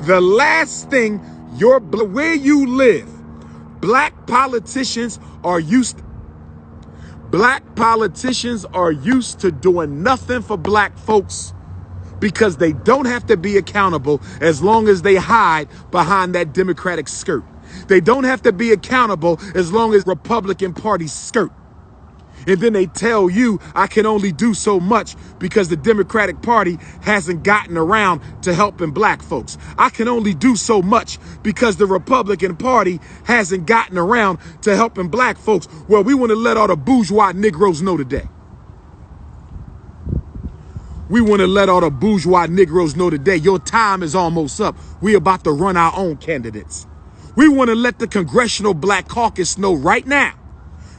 The last thing where you live, black politicians are used to doing nothing for black folks because they don't have to be accountable as long as they hide behind that Democratic skirt. They don't have to be accountable as long as Republican Party skirt. And then they tell you, I can only do so much because the Democratic Party hasn't gotten around to helping black folks. I can only do so much because the Republican Party hasn't gotten around to helping black folks. Well, we want to let all the bourgeois Negroes know today. We want to let all the bourgeois Negroes know today, your time is almost up. We're about to run our own candidates. We want to let the Congressional Black Caucus know right now,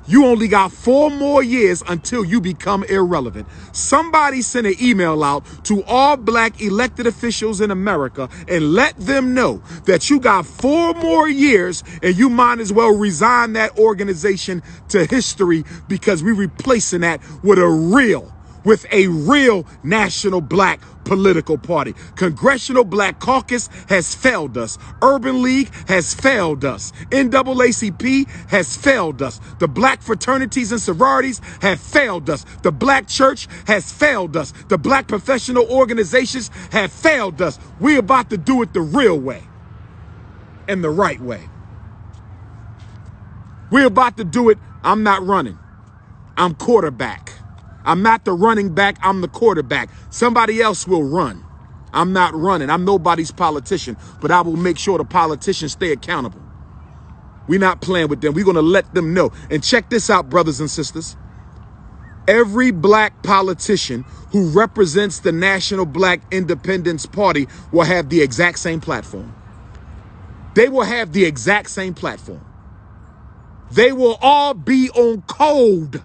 you only got 4 more years until you become irrelevant. Somebody send an email out to all black elected officials in America and let them know that you got 4 more years and you might as well resign that organization to history because we're replacing that with a real national black political party. Congressional Black Caucus has failed us. Urban League has failed us. NAACP has failed us. The black fraternities and sororities have failed us. The black church has failed us. The black professional organizations have failed us. We're about to do it the real way and the right way. We're about to do it. I'm not running. I'm quarterback. I'm not the running back, I'm the quarterback. Somebody else will run. I'm not running. I'm nobody's politician, but I will make sure the politicians stay accountable. We're not playing with them. We're going to let them know. And check this out, brothers and sisters. Every black politician who represents the National Black Independence Party will have the exact same platform. They will have the exact same platform. They will all be on code.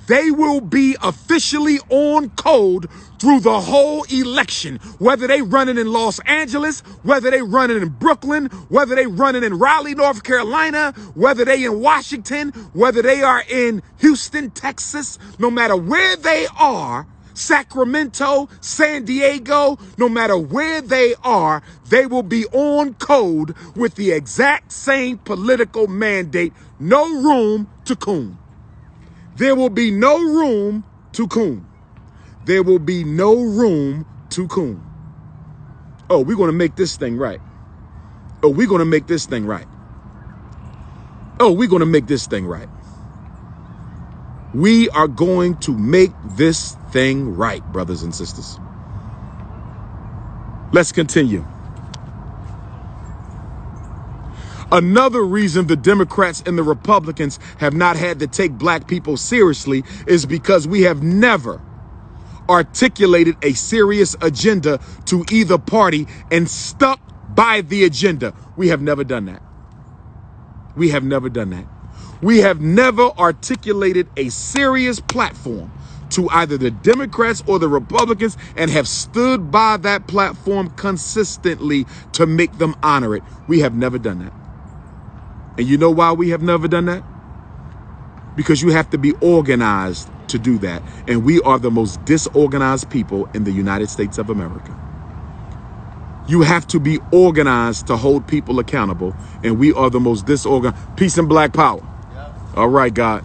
They will be officially on code through the whole election, whether they running in Los Angeles, whether they running in Brooklyn, whether they running in Raleigh, North Carolina, whether they in Washington, whether they are in Houston, Texas, no matter where they are, Sacramento, San Diego, no matter where they are, they will be on code with the exact same political mandate. No room to coon. There will be no room to coon. There will be no room to coon. Oh, we're going to make this thing right. Oh, we're going to make this thing right. Oh, we're going to make this thing right. We are going to make this thing right, brothers and sisters. Let's continue. Another reason the Democrats and the Republicans have not had to take black people seriously is because we have never articulated a serious agenda to either party and stuck by the agenda. We have never done that. We have never done that. We have never articulated a serious platform to either the Democrats or the Republicans and have stood by that platform consistently to make them honor it. We have never done that. And you know why we have never done that? Because you have to be organized to do that. And we are the most disorganized people in the United States of America. You have to be organized to hold people accountable. And we are the most disorganized. Peace and black power. Yep. All right, God.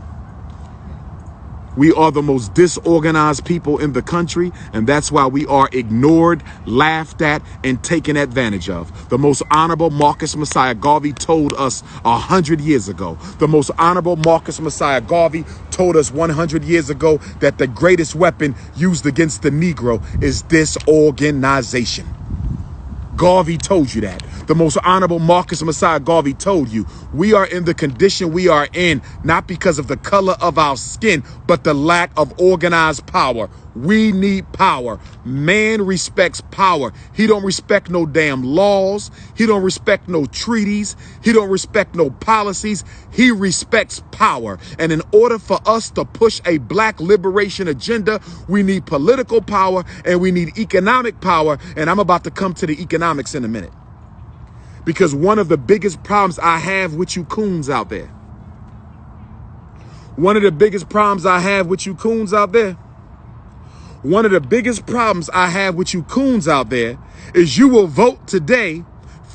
We are the most disorganized people in the country, and that's why we are ignored, laughed at, and taken advantage of. The most honorable Marcus Messiah Garvey told us 100 years ago. The most honorable Marcus Messiah Garvey told us 100 years ago that the greatest weapon used against the Negro is disorganization. Garvey told you that. The most honorable Marcus Messiah Garvey told you we are in the condition we are in, not because of the color of our skin, but the lack of organized power. We need power. Man respects power. He don't respect no damn laws. He don't respect no treaties. He don't respect no policies. He respects power. And in order for us to push a black liberation agenda, we need political power and we need economic power. And I'm about to come to the economics in a minute. Because one of the biggest problems I have with you coons out there, one of the biggest problems I have with you coons out there is you will vote today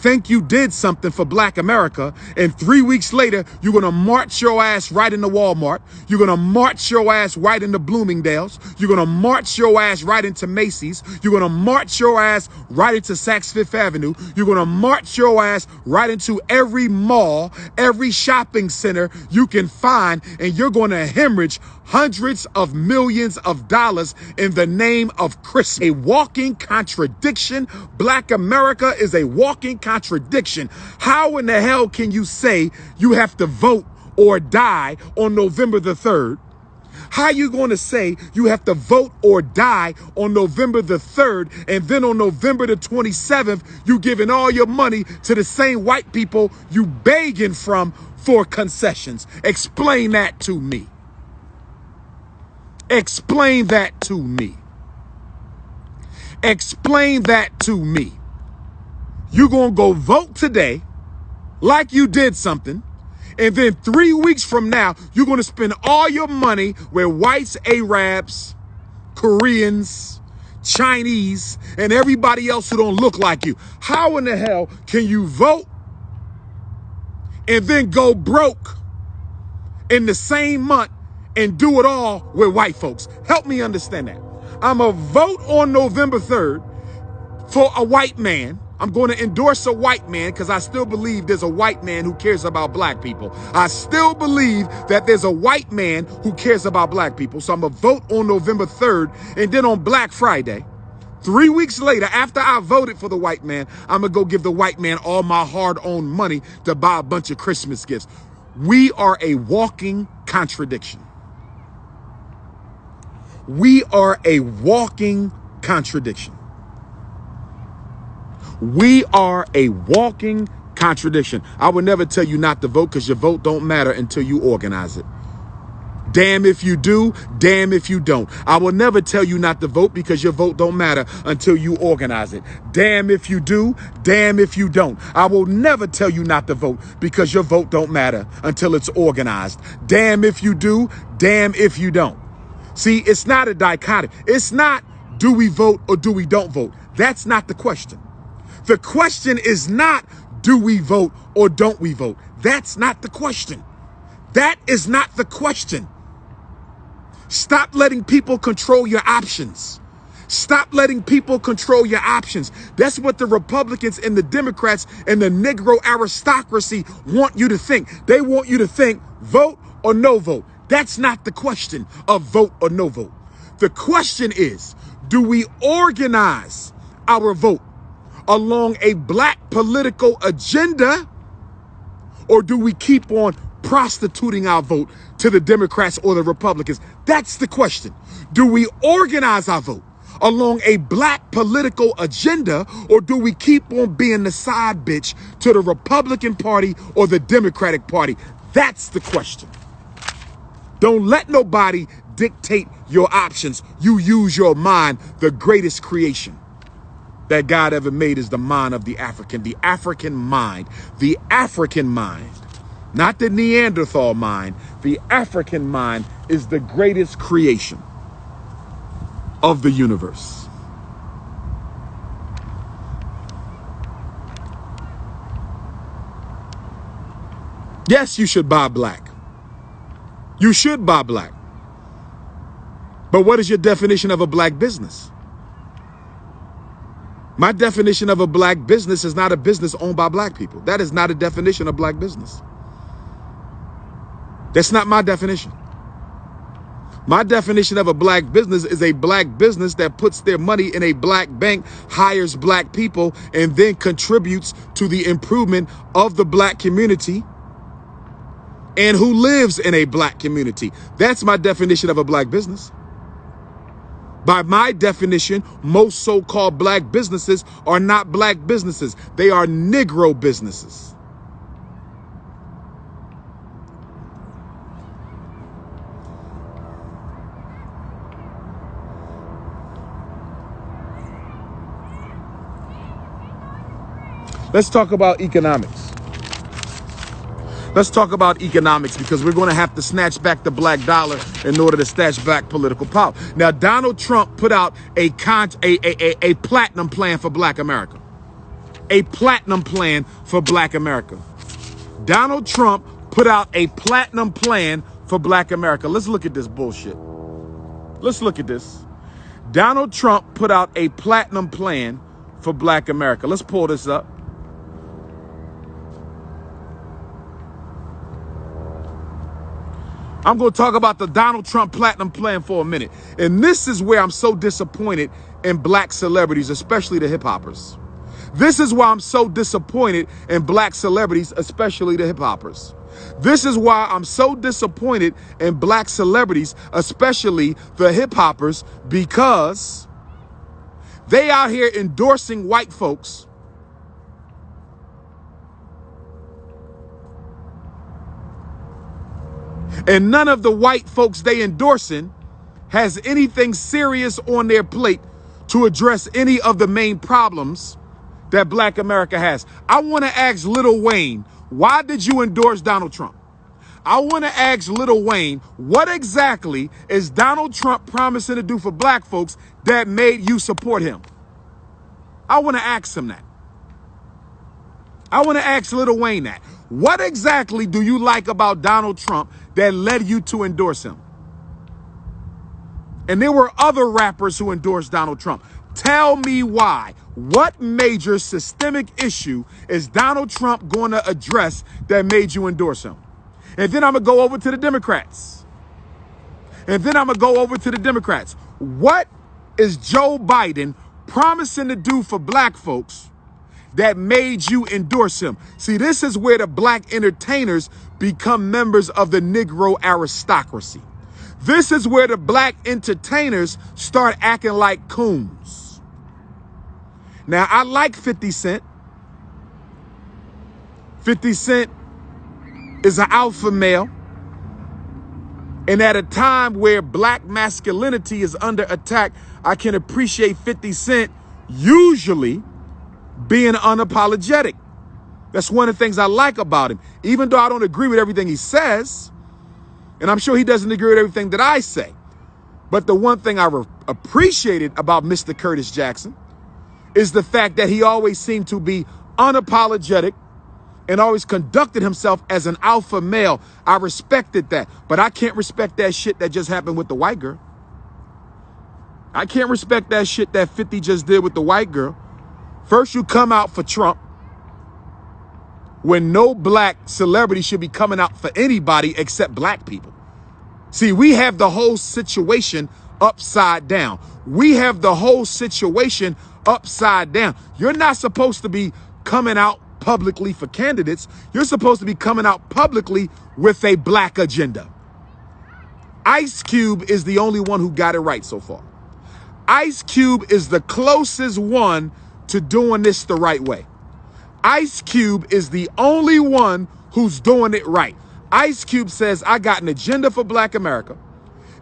think you did something for black America, and 3 weeks later, you're going to march your ass right into Walmart. You're going to march your ass right into Bloomingdale's. You're going to march your ass right into Macy's. You're going to march your ass right into Saks Fifth Avenue. You're going to march your ass right into every mall, every shopping center you can find, and you're going to hemorrhage hundreds of millions of dollars in the name of Christmas. A walking contradiction. Black America is a walking contradiction. How in the hell can you say you have to vote or die on November the 3rd? How you going to say you have to vote or die on November the 3rd, and then on November the 27th, you giving all your money to the same white people you begging from for concessions? Explain that to me. Explain that to me. Explain that to me. You're going to go vote today like you did something, and then 3 weeks from now, you're going to spend all your money with whites, Arabs, Koreans, Chinese, and everybody else who don't look like you. How in the hell can you vote and then go broke in the same month and do it all with white folks? Help me understand that. I'm a vote on November 3rd for a white man. I'm going to endorse a white man because I still believe there's a white man who cares about black people. I still believe that there's a white man who cares about black people. So I'm going to vote on November 3rd, and then on Black Friday, 3 weeks later, after I voted for the white man, I'm going to go give the white man all my hard-earned money to buy a bunch of Christmas gifts. We are a walking contradiction. We are a walking contradiction. We are a walking contradiction. I would never tell you not to vote because your vote don't matter until you organize it. Damn if you do, damn if you don't. I will never tell you not to vote because your vote don't matter until you organize it. Damn if you do, damn if you don't. I will never tell you not to vote because your vote don't matter until it's organized. Damn if you do, damn if you don't. See, it's not a dichotomy. It's not do we vote or do we don't vote. That's not the question. The question is not do we vote or don't we vote. That's not the question. That is not the question. Stop letting people control your options. Stop letting people control your options. That's what the Republicans and the Democrats and the Negro aristocracy want you to think. They want you to think vote or no vote. That's not the question of vote or no vote. The question is, do we organize our vote along a black political agenda, or do we keep on prostituting our vote to the Democrats or the Republicans? That's the question. Do we organize our vote along a black political agenda, or do we keep on being the side bitch to the Republican Party or the Democratic Party? That's the question. Don't let nobody dictate your options. You use your mind. The greatest creation that God ever made is the mind of the African mind, the African mind, not the Neanderthal mind. The African mind is the greatest creation of the universe. Yes, you should buy black. You should buy black. But what is your definition of a black business? My definition of a black business is not a business owned by black people. That is not a definition of black business. That's not my definition. My definition of a black business is a black business that puts their money in a black bank, hires black people, and then contributes to the improvement of the black community and who lives in a black community. That's my definition of a black business. By my definition, most so-called black businesses are not black businesses. They are Negro businesses. Let's talk about economics. Let's talk about economics, because we're going to have to snatch back the black dollar in order to snatch back political power. Now, Donald Trump put out a platinum plan for black America. a platinum plan for Black America. Donald Trump put out a platinum plan for Black America. Let's look at this bullshit. Let's look at this. Donald Trump put out a platinum plan for Black America. Let's pull this up. I'm going to talk about the Donald Trump platinum plan for a minute. And this is where I'm so disappointed in black celebrities, especially the hip hoppers. This is why I'm so disappointed in black celebrities, especially the hip hoppers. This is why I'm so disappointed in black celebrities, especially the hip hoppers, because they out here endorsing white folks and none of the white folks they endorsing has anything serious on their plate to address any of the main problems that Black America has. I want to ask Lil Wayne, why did you endorse Donald Trump? I want to ask Lil Wayne, what exactly is Donald Trump promising to do for black folks that made you support him? I want to ask him that. I want to ask Lil Wayne that. What exactly do you like about Donald Trump that led you to endorse him? And there were other rappers who endorsed Donald Trump. Tell me why. What major systemic issue is Donald Trump going to address that made you endorse him? And then I'm going to go over to the Democrats. What is Joe Biden promising to do for black folks that made you endorse him? See, this is where the black entertainers become members of the Negro aristocracy. This is where the black entertainers start acting like coons. Now, I like 50 Cent. 50 Cent is an alpha male. And at a time where black masculinity is under attack, I can appreciate 50 Cent usually being unapologetic. That's one of the things I like about him. Even though I don't agree with everything he says, and I'm sure he doesn't agree with everything that I say. But the one thing I appreciated about Mr. Curtis Jackson is the fact that he always seemed to be unapologetic and always conducted himself as an alpha male. I respected that. But I can't respect that shit that just happened with the white girl. I can't respect that shit that 50 just did with the white girl. First, you come out for Trump when no black celebrity should be coming out for anybody except black people. See, we have the whole situation upside down. We have the whole situation upside down. You're not supposed to be coming out publicly for candidates. You're supposed to be coming out publicly with a black agenda. Ice Cube is the only one who got it right so far. Ice Cube is the closest one to doing this the right way. Ice Cube is the only one who's doing it right. Ice Cube says, I got an agenda for Black America,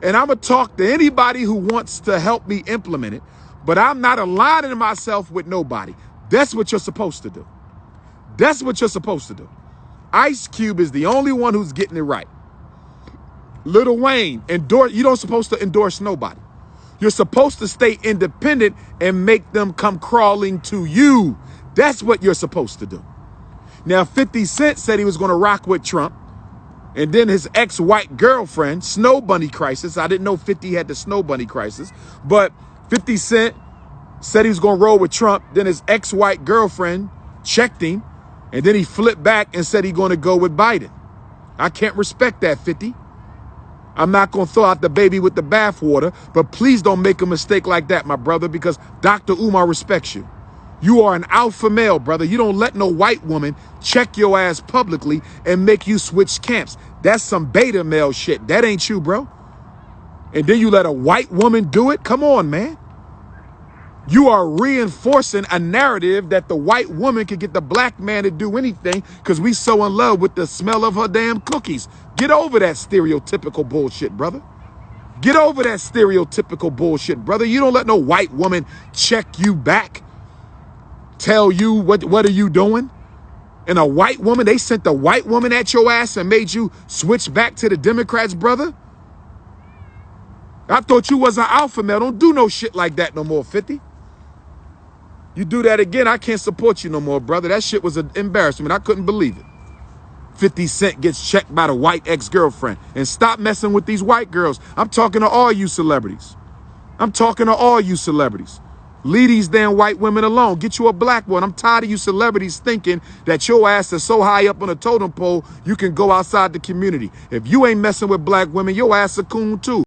and I'm going to talk to anybody who wants to help me implement it, but I'm not aligning myself with nobody. That's what you're supposed to do. That's what you're supposed to do. Ice Cube is the only one who's getting it right. Lil Wayne, you don't supposed to endorse nobody. You're supposed to stay independent and make them come crawling to you. That's what you're supposed to do. Now, 50 Cent said he was going to rock with Trump. And then his ex-white girlfriend, Snow Bunny Crisis. I didn't know 50 had the Snow Bunny Crisis. But 50 Cent said he was going to roll with Trump. Then his ex-white girlfriend checked him. And then he flipped back and said he's going to go with Biden. I can't respect that, 50. I'm not going to throw out the baby with the bathwater. But please don't make a mistake like that, my brother, because Dr. Umar respects you. You are an alpha male, brother. You don't let no white woman check your ass publicly and make you switch camps. That's some beta male shit. That ain't you, bro. And then you let a white woman do it? Come on, man. You are reinforcing a narrative that the white woman can get the black man to do anything because we so in love with the smell of her damn cookies. Get over that stereotypical bullshit, brother. Get over that stereotypical bullshit, brother. You don't let no white woman check you back. Tell you what are you doing? And a white woman, they sent the white woman at your ass and made you switch back to the Democrats, brother. I thought you was an alpha male. Don't do no shit like that no more, 50. You do that again, I can't support you no more, brother. That shit was an embarrassment. I couldn't believe it. 50 Cent gets checked by the white ex-girlfriend. And stop messing with these white girls. I'm talking to all you celebrities. I'm talking to all you celebrities. Leave these damn white women alone. Get you a black one. I'm tired of you celebrities thinking that your ass is so high up on a totem pole, you can go outside the community. If you ain't messing with black women, your ass a coon too.